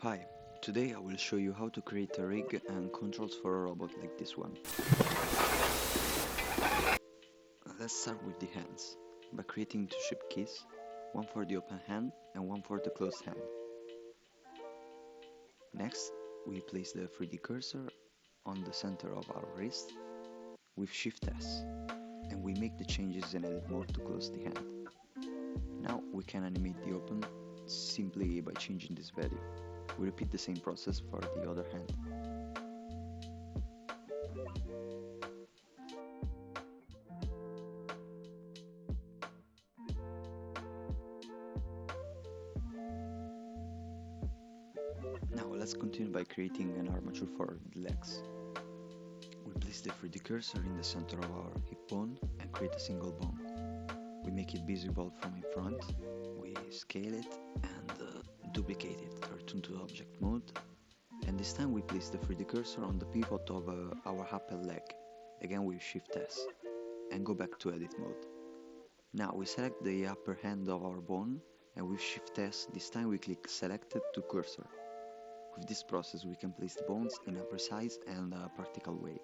Hi, today I will show you how to create a rig and controls for a robot like this one. Let's start with the hands, by creating two shape keys, one for the open hand and one for the closed hand. Next, we place the 3D cursor on the center of our wrist with Shift S, and we make the changes in edit mode to close the hand. Now we can animate the open simply by changing this value. We repeat the same process for the other hand. Now let's continue by creating an armature for the legs. We place the 3D cursor in the center of our hip bone and create a single bone. We make it visible from in front, we scale it and duplicate it, return to object mode, and this time we place the 3D cursor on the pivot of our upper leg, again with Shift S, and go back to edit mode. Now we select the upper hand of our bone and with Shift S this time we click Selected to Cursor. With this process we can place the bones in a precise and practical way.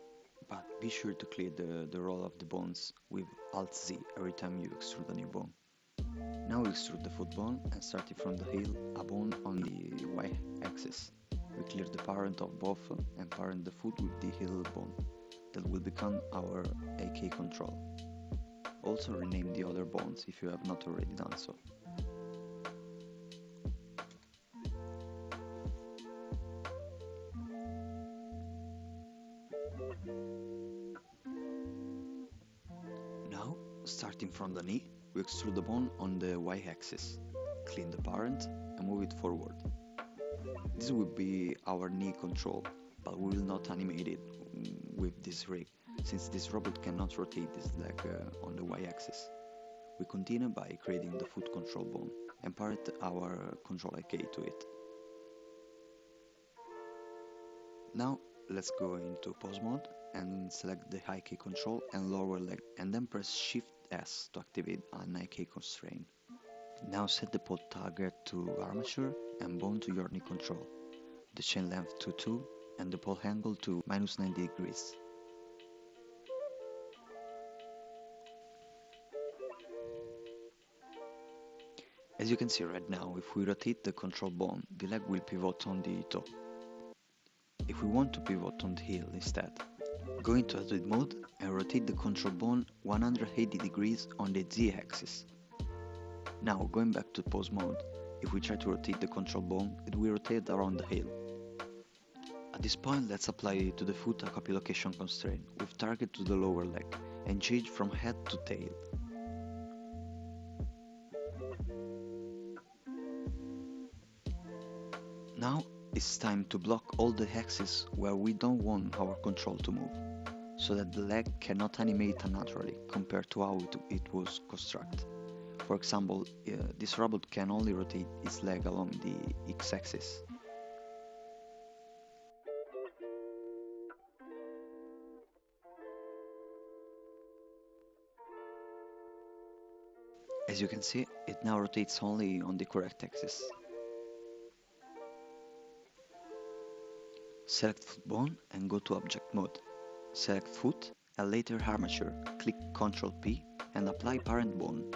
But be sure to clear the roll of the bones with Alt Z every time you extrude a new bone. Now we extrude the foot bone and starting from the heel, a bone on the Y axis. We clear the parent of both and parent the foot with the heel bone. That will become our AK control. Also rename the other bones if you have not already done so. Now, starting from the knee, we extrude the bone on the Y-axis, clean the parent and move it forward. This will be our knee control, but we will not animate it with this rig, since this robot cannot rotate this leg on the Y-axis. We continue by creating the foot control bone and parent our control IK to it. Now let's go into pose mode and select the high key control and lower leg and then press Shift S to activate an IK constraint. Now set the pod target to armature and bone to your knee control, the chain length to 2 and the pole angle to -90 degrees. As you can see right now, if we rotate the control bone, the leg will pivot on the toe. If we want to pivot on the heel instead, go into edit mode and rotate the control bone 180 degrees on the Z axis. Now going back to pose mode, if we try to rotate the control bone, it will rotate around the heel. At this point let's apply to the foot a copy location constraint with target to the lower leg and change from head to tail. Now it's time to block all the axes where we don't want our control to move, so that the leg cannot animate unnaturally compared to how it was constructed. For example, this robot can only rotate its leg along the x-axis. As you can see, it now rotates only on the correct axis. Select foot bone and go to object mode. Select foot and later armature, click Ctrl P and apply parent bone.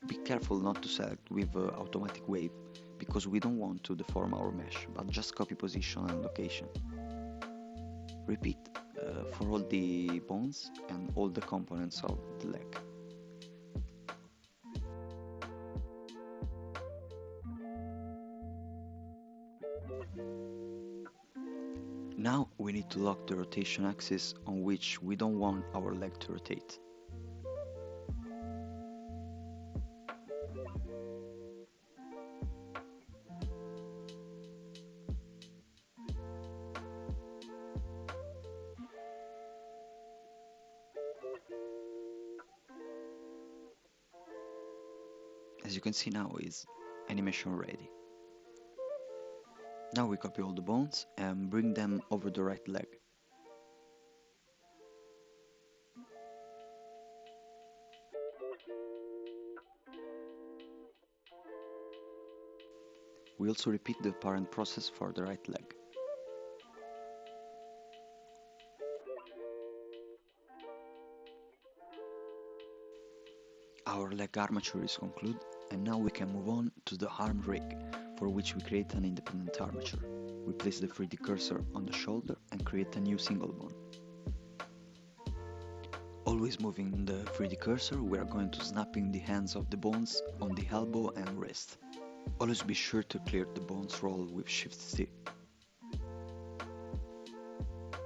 Be careful not to select with automatic wave, because we don't want to deform our mesh, but just copy position and location. Repeat for all the bones and all the components of the leg. Now we need to lock the rotation axis on which we don't want our leg to rotate. As you can see now is animation ready. Now we copy all the bones and bring them over the right leg. We We also repeat the parent process for the right leg. Our leg armature is concluded, and now we can move on to the arm rig, for which we create an independent armature. We place the 3D cursor on the shoulder and create a new single bone. Always moving the 3D cursor, we are going to snap in the hands of the bones on the elbow and wrist. Always be sure to clear the bones roll with Shift C.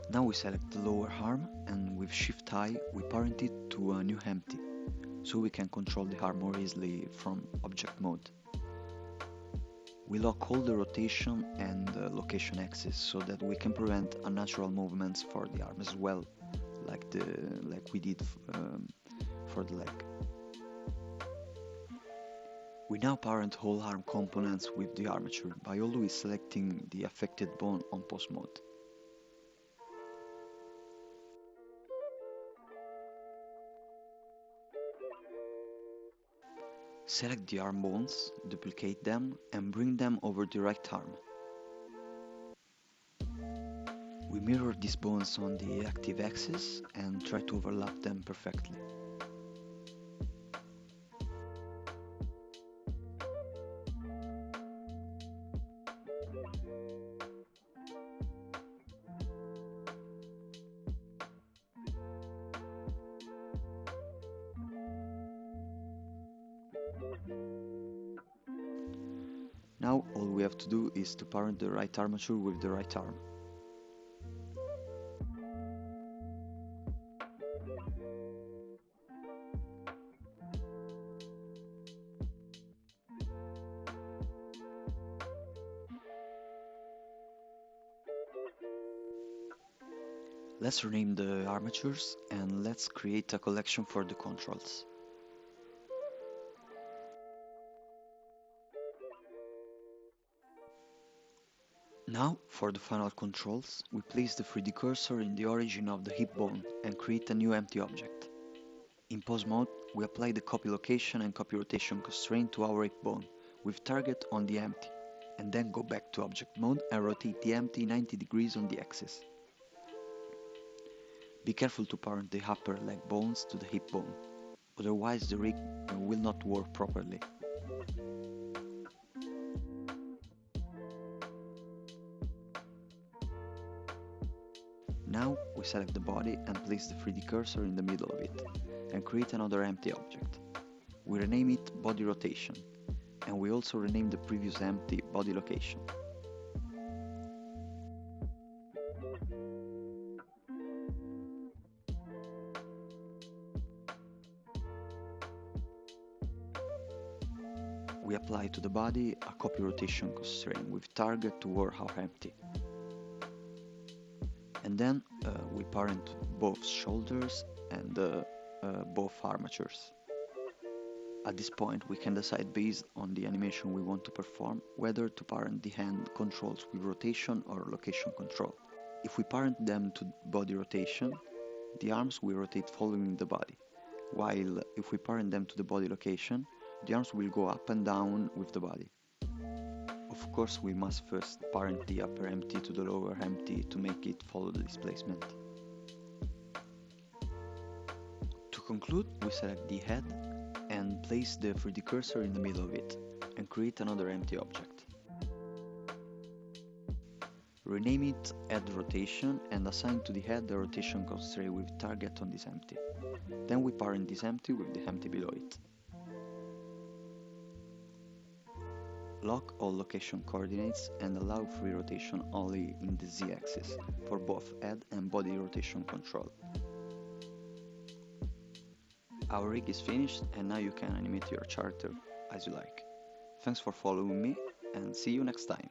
Now we select the lower arm, and with Shift I we parent it to a new empty, so we can control the arm more easily from object mode. We lock all the rotation and location axes so that we can prevent unnatural movements for the arm as well, like we did for the leg. We now parent all arm components with the armature by always selecting the affected bone on pose mode. Select the arm bones, duplicate them, and bring them over the right arm. We mirror these bones on the active axis and try to overlap them perfectly. Now all we have to do is to parent the right armature with the right arm. Let's rename the armatures and let's create a collection for the controls. Now, for the final controls, we place the 3D cursor in the origin of the hip bone and create a new empty object. In pose mode, we apply the copy location and copy rotation constraint to our hip bone, with target on the empty, and then go back to object mode and rotate the empty 90 degrees on the axis. Be careful to parent the upper leg bones to the hip bone, otherwise the rig will not work properly. Now we select the body and place the 3D cursor in the middle of it, and create another empty object. We rename it body rotation, and we also rename the previous empty body location. We apply to the body a copy rotation constraint with target toward our empty. And then we parent both shoulders and both armatures. At this point we can decide based on the animation we want to perform whether to parent the hand controls with rotation or location control. If we parent them to body rotation, the arms will rotate following the body, while if we parent them to the body location, the arms will go up and down with the body. Of course, we must first parent the upper empty to the lower empty to make it follow the displacement. To conclude, we select the head and place the 3D cursor in the middle of it and create another empty object. Rename it Head Rotation and assign to the head the rotation constraint with target on this empty. Then we parent this empty with the empty below it. Lock all location coordinates and allow free rotation only in the Z-axis for both head and body rotation control. Our rig is finished and now you can animate your character as you like. Thanks for following me and see you next time.